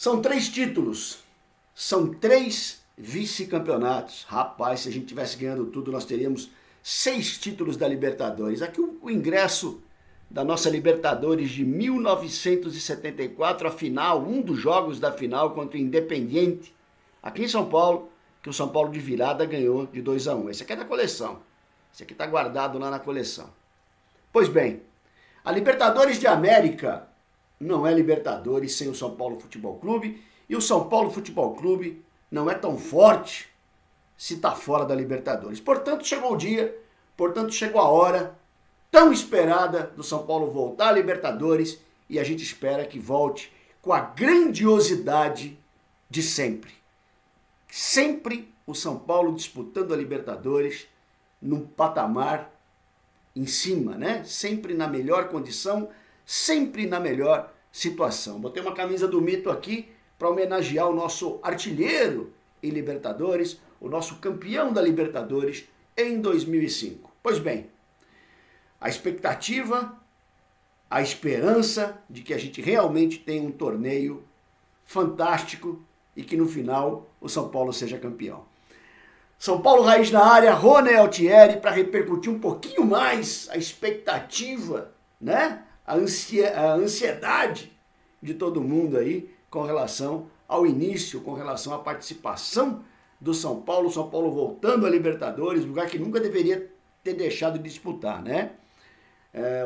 São 3 títulos, são 3 vice-campeonatos. Rapaz, se a gente tivesse ganhando tudo, nós teríamos 6 títulos da Libertadores. Aqui o ingresso da nossa Libertadores de 1974, a final, um dos jogos da final contra o Independiente, aqui em São Paulo, que o São Paulo de virada ganhou de 2-1. Esse aqui é da coleção. Esse aqui está guardado lá na coleção. Pois bem, a Libertadores de América não é Libertadores sem o São Paulo Futebol Clube, e o São Paulo Futebol Clube não é tão forte se está fora da Libertadores. Portanto, chegou o dia, portanto, chegou a hora tão esperada do São Paulo voltar à Libertadores, e a gente espera que volte com a grandiosidade de sempre. Sempre o São Paulo disputando a Libertadores num patamar em cima, né? Sempre na melhor condição, sempre na melhor situação. Botei uma camisa do Mito aqui para homenagear o nosso artilheiro em Libertadores, o nosso campeão da Libertadores em 2005. Pois bem, a expectativa, a esperança de que a gente realmente tenha um torneio fantástico e que no final o São Paulo seja campeão. São Paulo Raiz na área, Rony Altieri, para repercutir um pouquinho mais a expectativa, né? A ansiedade de todo mundo aí com relação ao início, com relação à participação do São Paulo voltando à Libertadores, lugar que nunca deveria ter deixado de disputar, né?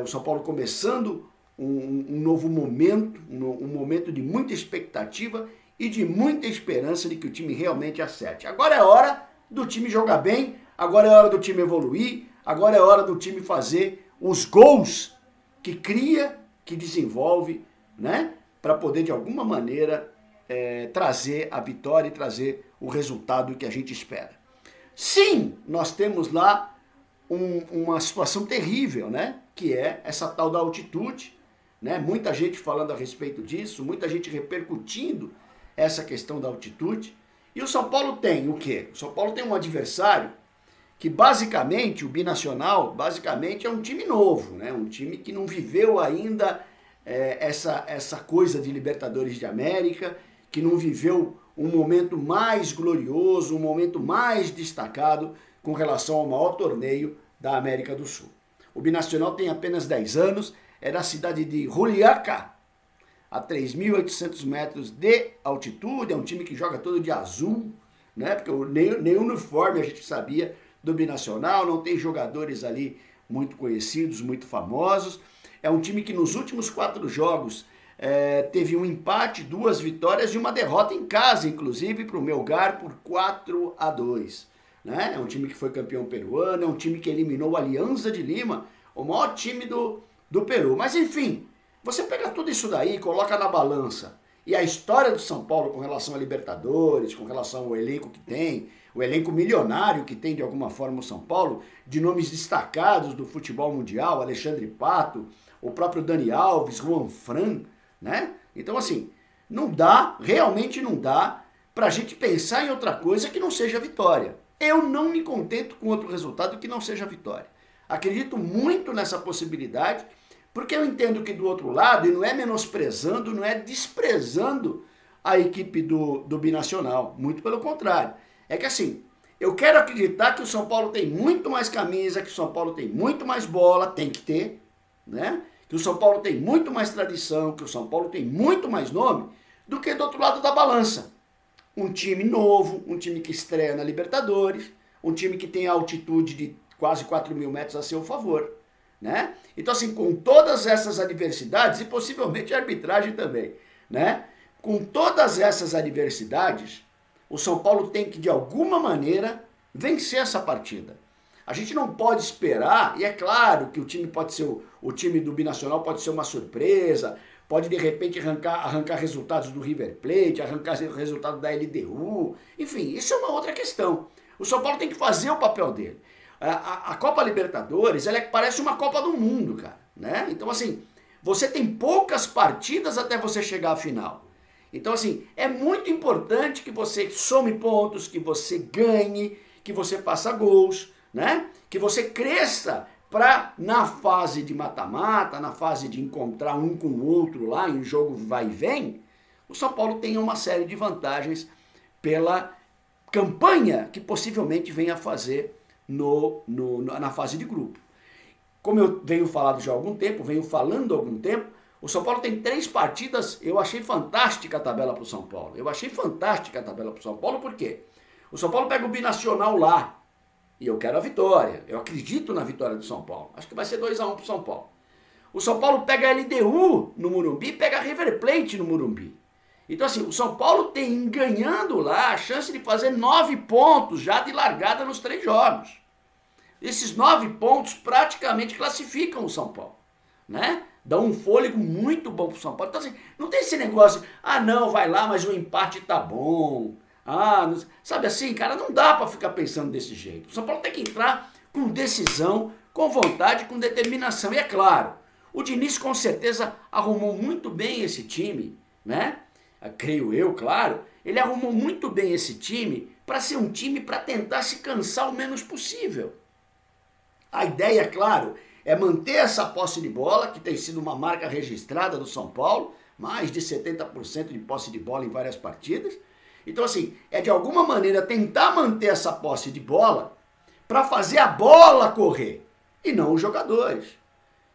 O São Paulo começando um novo momento, um momento de muita expectativa e de muita esperança de que o time realmente acerte. Agora é hora do time jogar bem, agora é hora do time evoluir, agora é hora do time fazer os gols que cria, que desenvolve, né? Para poder de alguma maneira trazer a vitória e trazer o resultado que a gente espera. Sim, nós temos lá uma situação terrível, né? Que é essa tal da altitude, né? Muita gente falando a respeito disso, muita gente repercutindo essa questão da altitude. E o São Paulo tem o quê? O São Paulo tem um adversário que basicamente, o Binacional, basicamente é um time novo, né? Um time que não viveu ainda essa coisa de Libertadores de América, que não viveu um momento mais glorioso, um momento mais destacado com relação ao maior torneio da América do Sul. O Binacional tem apenas 10 anos, é da cidade de Juliaca, a 3.800 metros de altitude, é um time que joga todo de azul, né? Porque nem uniforme a gente sabia do Binacional, não tem jogadores ali muito conhecidos, muito famosos. É um time que nos últimos 4 jogos teve um empate, 2 vitórias e uma derrota em casa, inclusive para o Melgar por 4-2. Né? É um time que foi campeão peruano, é um time que eliminou o Alianza de Lima, o maior time do Peru. Mas enfim, você pega tudo isso daí, coloca na balança, e a história do São Paulo com relação a Libertadores, com relação ao elenco que tem, o elenco milionário que tem de alguma forma o São Paulo, de nomes destacados do futebol mundial, Alexandre Pato, o próprio Dani Alves, Juan Fran, né? Então assim, não dá, realmente não dá pra gente pensar em outra coisa que não seja vitória. Eu não me contento com outro resultado que não seja vitória. Acredito muito nessa possibilidade, porque eu entendo que do outro lado, e não é menosprezando, não é desprezando a equipe do Binacional, muito pelo contrário. É que assim, eu quero acreditar que o São Paulo tem muito mais camisa, que o São Paulo tem muito mais bola, tem que ter, né? Que o São Paulo tem muito mais tradição, que o São Paulo tem muito mais nome, do que do outro lado da balança. Um time novo, um time que estreia na Libertadores, um time que tem altitude de quase 4.000 metros a seu favor, né? Então assim, com todas essas adversidades, e possivelmente a arbitragem também, né? Com todas essas adversidades, o São Paulo tem que de alguma maneira vencer essa partida. A gente não pode esperar, e é claro que o time pode ser, o time do Binacional pode ser uma surpresa, pode de repente arrancar resultados do River Plate, arrancar resultados da LDU, enfim, isso é uma outra questão. O São Paulo tem que fazer o papel dele. A Copa Libertadores, ela parece uma Copa do Mundo, cara, né? Então assim, você tem poucas partidas até você chegar à final. Então assim, é muito importante que você some pontos, que você ganhe, que você faça gols, né? Que você cresça para, na fase de mata-mata, na fase de encontrar um com o outro lá, em jogo vai e vem, o São Paulo tenha uma série de vantagens pela campanha que possivelmente venha a fazer na fase de grupo. Como eu venho falando já há algum tempo, o São Paulo tem 3 partidas. Eu achei fantástica a tabela para o São Paulo. Por quê? O São Paulo pega o Binacional lá, e eu quero a vitória. Eu acredito na vitória do São Paulo. Acho que vai ser 2-1 para o São Paulo. O São Paulo pega a LDU no Morumbi, pega a River Plate no Morumbi. Então assim, o São Paulo tem, ganhando lá, a chance de fazer 9 pontos já de largada nos 3 jogos. Esses 9 pontos praticamente classificam o São Paulo, né? Dá um fôlego muito bom pro São Paulo. Então assim, não tem esse negócio, não, vai lá, mas o empate tá bom. Não, sabe assim, cara, não dá para ficar pensando desse jeito. O São Paulo tem que entrar com decisão, com vontade, com determinação. E é claro, o Diniz com certeza arrumou muito bem esse time, né? Creio eu, claro, ele arrumou muito bem esse time para ser um time para tentar se cansar o menos possível. A ideia, claro, é manter essa posse de bola, que tem sido uma marca registrada do São Paulo, mais de 70% de posse de bola em várias partidas. Então, assim, é de alguma maneira tentar manter essa posse de bola para fazer a bola correr, e não os jogadores.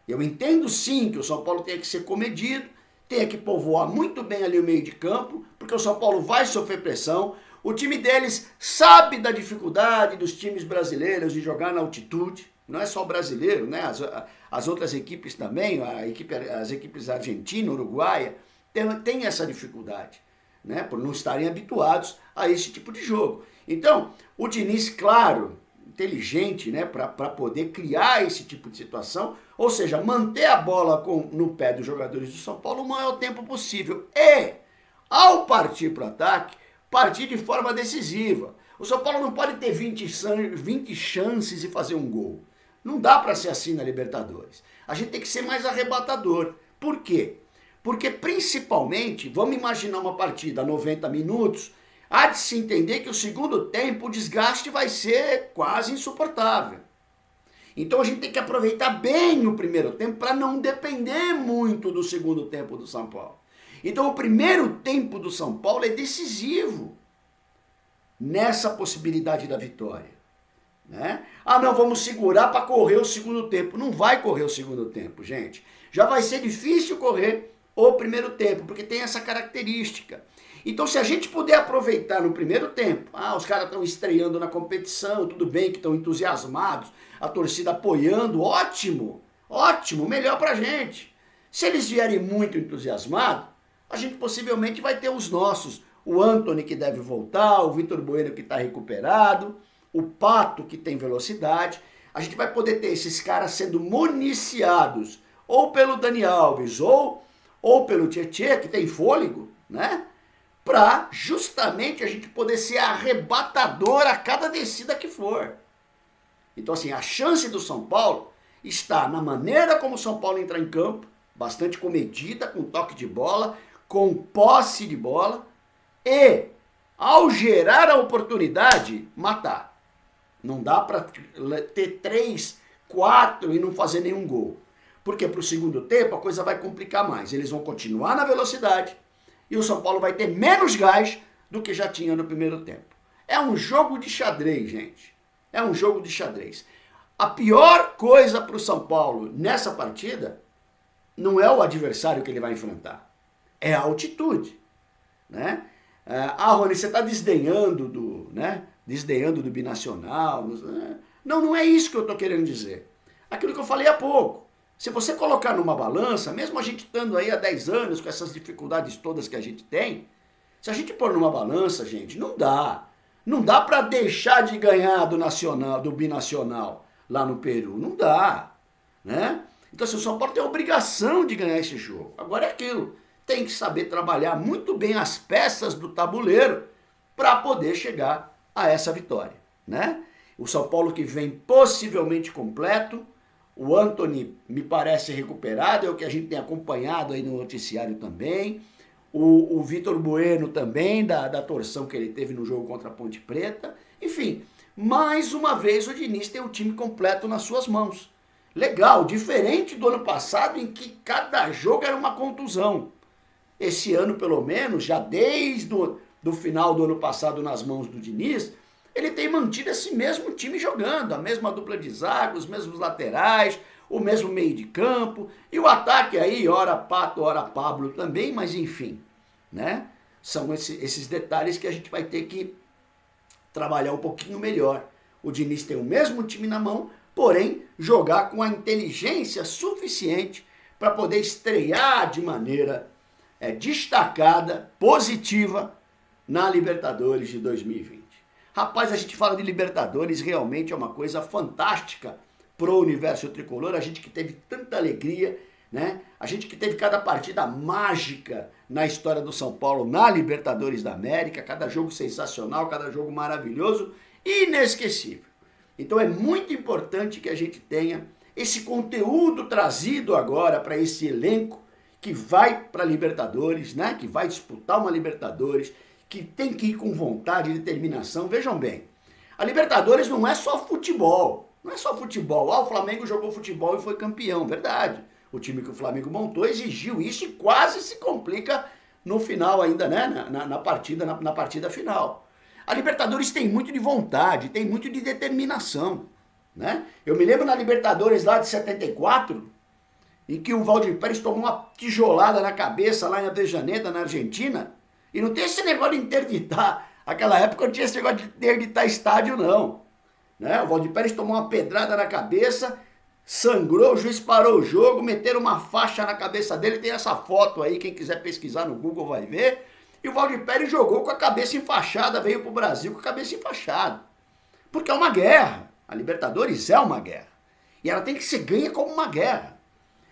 Eu entendo sim que o São Paulo tenha que ser comedido, tenha que povoar muito bem ali o meio de campo, porque o São Paulo vai sofrer pressão. O time deles sabe da dificuldade dos times brasileiros de jogar na altitude. Não é só o brasileiro, né? As outras equipes também, as equipes argentina, uruguaia, tem essa dificuldade, né? Por não estarem habituados a esse tipo de jogo. Então, o Diniz, claro, inteligente, né, para poder criar esse tipo de situação, ou seja, manter a bola no pé dos jogadores do São Paulo o maior tempo possível. E, ao partir para o ataque, partir de forma decisiva. O São Paulo não pode ter 20 chances e fazer um gol. Não dá para ser assim na Libertadores. A gente tem que ser mais arrebatador. Por quê? Porque principalmente, vamos imaginar uma partida 90 minutos, há de se entender que o segundo tempo o desgaste vai ser quase insuportável. Então a gente tem que aproveitar bem o primeiro tempo para não depender muito do segundo tempo do São Paulo. Então o primeiro tempo do São Paulo é decisivo nessa possibilidade da vitória, né? Não, vamos segurar para correr o segundo tempo. Não vai correr o segundo tempo, gente. Já vai ser difícil correr o primeiro tempo, porque tem essa característica. Então, se a gente puder aproveitar no primeiro tempo, os caras estão estreando na competição, tudo bem que estão entusiasmados, a torcida apoiando, ótimo, melhor pra gente. Se eles vierem muito entusiasmados, a gente possivelmente vai ter os nossos, o Antony que deve voltar, o Vitor Bueno que está recuperado, o Pato que tem velocidade. A gente vai poder ter esses caras sendo municiados ou pelo Dani Alves ou pelo Tietê, que tem fôlego, né? Para justamente a gente poder ser arrebatador a cada descida que for. Então, assim, a chance do São Paulo está na maneira como o São Paulo entra em campo, bastante comedida, com toque de bola, com posse de bola, e, ao gerar a oportunidade, matar. Não dá para ter 3, 4 e não fazer nenhum gol. Porque para o segundo tempo a coisa vai complicar mais. Eles vão continuar na velocidade, e o São Paulo vai ter menos gás do que já tinha no primeiro tempo. É um jogo de xadrez, gente. É um jogo de xadrez. A pior coisa para o São Paulo nessa partida não é o adversário que ele vai enfrentar. É a altitude, né? Rony, você está desdenhando do binacional. Não é isso que eu estou querendo dizer. Aquilo que eu falei há pouco. Se você colocar numa balança, mesmo a gente estando aí há 10 anos com essas dificuldades todas que a gente tem, se a gente pôr numa balança, gente, não dá. Não dá para deixar de ganhar do binacional lá no Peru. Não dá, né? Então, assim, o São Paulo tem a obrigação de ganhar esse jogo. Agora é aquilo. Tem que saber trabalhar muito bem as peças do tabuleiro para poder chegar a essa vitória, né? O São Paulo que vem possivelmente completo. O Antony me parece recuperado, é o que a gente tem acompanhado aí no noticiário também. O Vitor Bueno também, da torção que ele teve no jogo contra a Ponte Preta. Enfim, mais uma vez o Diniz tem o time completo nas suas mãos. Legal, diferente do ano passado em que cada jogo era uma contusão. esse ano pelo menos, já desde do final do ano passado nas mãos do Diniz, ele tem mantido esse mesmo time jogando, a mesma dupla de zaga, os mesmos laterais, o mesmo meio de campo, e o ataque aí, ora Pato, ora Pablo também, mas enfim, né? São esses detalhes que a gente vai ter que trabalhar um pouquinho melhor. O Diniz tem o mesmo time na mão, porém jogar com a inteligência suficiente para poder estrear de maneira destacada, positiva, na Libertadores de 2020. Rapaz, a gente fala de Libertadores, realmente é uma coisa fantástica pro universo tricolor, a gente que teve tanta alegria, né? A gente que teve cada partida mágica na história do São Paulo na Libertadores da América, cada jogo sensacional, cada jogo maravilhoso, inesquecível. Então é muito importante que a gente tenha esse conteúdo trazido agora para esse elenco que vai para a Libertadores, né? Que vai disputar uma Libertadores, que tem que ir com vontade e determinação. Vejam bem, a Libertadores não é só futebol, não é só futebol. O Flamengo jogou futebol e foi campeão, verdade. O time que o Flamengo montou exigiu isso e quase se complica no final ainda, né? Na partida final. A Libertadores tem muito de vontade, tem muito de determinação, né? Eu me lembro na Libertadores lá de 74, em que o Valdir Pérez tomou uma tijolada na cabeça lá em Avejaneda, na Argentina, e não tem esse negócio de interditar. Naquela época não tinha esse negócio de interditar estádio, não. Né? O Valdir Pérez tomou uma pedrada na cabeça, sangrou, o juiz parou o jogo, meteram uma faixa na cabeça dele, tem essa foto aí, quem quiser pesquisar no Google vai ver. E o Valdir Pérez jogou com a cabeça enfaixada, veio pro Brasil com a cabeça enfaixada. Porque é uma guerra. A Libertadores é uma guerra. E ela tem que ser ganha como uma guerra.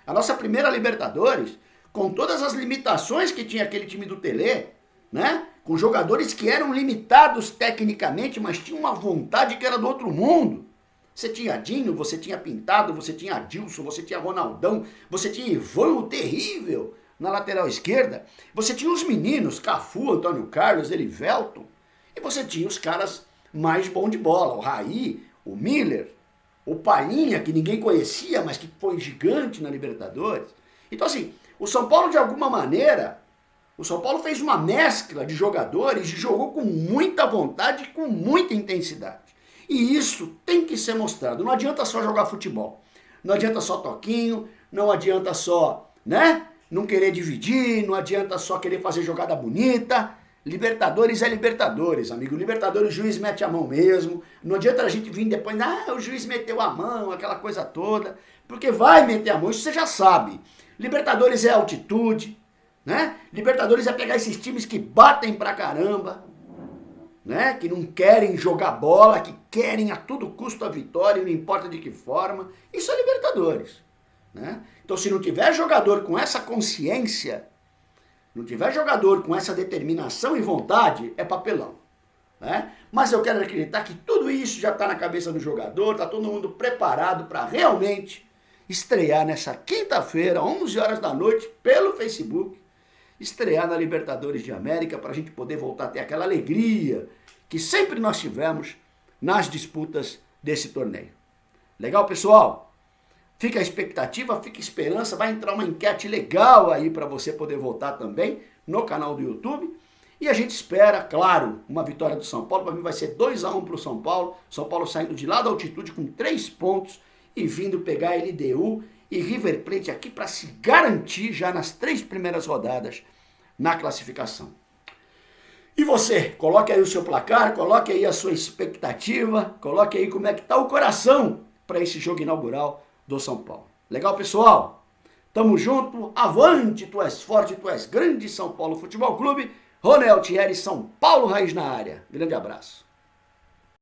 A nossa primeira Libertadores, com todas as limitações que tinha aquele time do Tele, né? Com jogadores que eram limitados tecnicamente, mas tinham uma vontade que era do outro mundo. Você tinha Dinho, você tinha Pintado, você tinha Adilson, você tinha Ronaldão, você tinha Ivan, o terrível, na lateral esquerda. Você tinha os meninos, Cafu, Antônio Carlos, Elivelton. E você tinha os caras mais bons de bola, o Raí, o Miller, o Palhinha, que ninguém conhecia, mas que foi gigante na Libertadores. Então assim, o São Paulo de alguma maneira... O São Paulo fez uma mescla de jogadores e jogou com muita vontade e com muita intensidade. E isso tem que ser mostrado. Não adianta só jogar futebol. Não adianta só toquinho, não adianta só, né? Não querer dividir, não adianta só querer fazer jogada bonita. Libertadores é Libertadores, amigo. Libertadores o juiz mete a mão mesmo. Não adianta a gente vir depois, o juiz meteu a mão, aquela coisa toda. Porque vai meter a mão, isso você já sabe. Libertadores é altitude. Né? Libertadores é pegar esses times que batem pra caramba, né? Que não querem jogar bola, que querem a todo custo a vitória, não importa de que forma. Isso é Libertadores, né? Então se não tiver jogador com essa consciência, não tiver jogador com essa determinação e vontade, é papelão, né? Mas eu quero acreditar que tudo isso já está na cabeça do jogador, está todo mundo preparado para realmente estrear nessa quinta-feira, 11 horas da noite, pelo Facebook, estrear na Libertadores de América para a gente poder voltar a ter aquela alegria que sempre nós tivemos nas disputas desse torneio. Legal, pessoal? Fica a expectativa, fica a esperança, vai entrar uma enquete legal aí para você poder votar também no canal do YouTube. E a gente espera, claro, uma vitória do São Paulo. Para mim vai ser 2-1 para o São Paulo. São Paulo saindo de lá da altitude com 3 pontos e vindo pegar LDU e River Plate aqui para se garantir já nas 3 primeiras rodadas na classificação. E você, coloque aí o seu placar, coloque aí a sua expectativa, coloque aí como é que está o coração para esse jogo inaugural do São Paulo. Legal, pessoal? Tamo junto, avante, tu és forte, tu és grande, São Paulo Futebol Clube, Ronel Thierry, São Paulo Raiz na área. Grande abraço.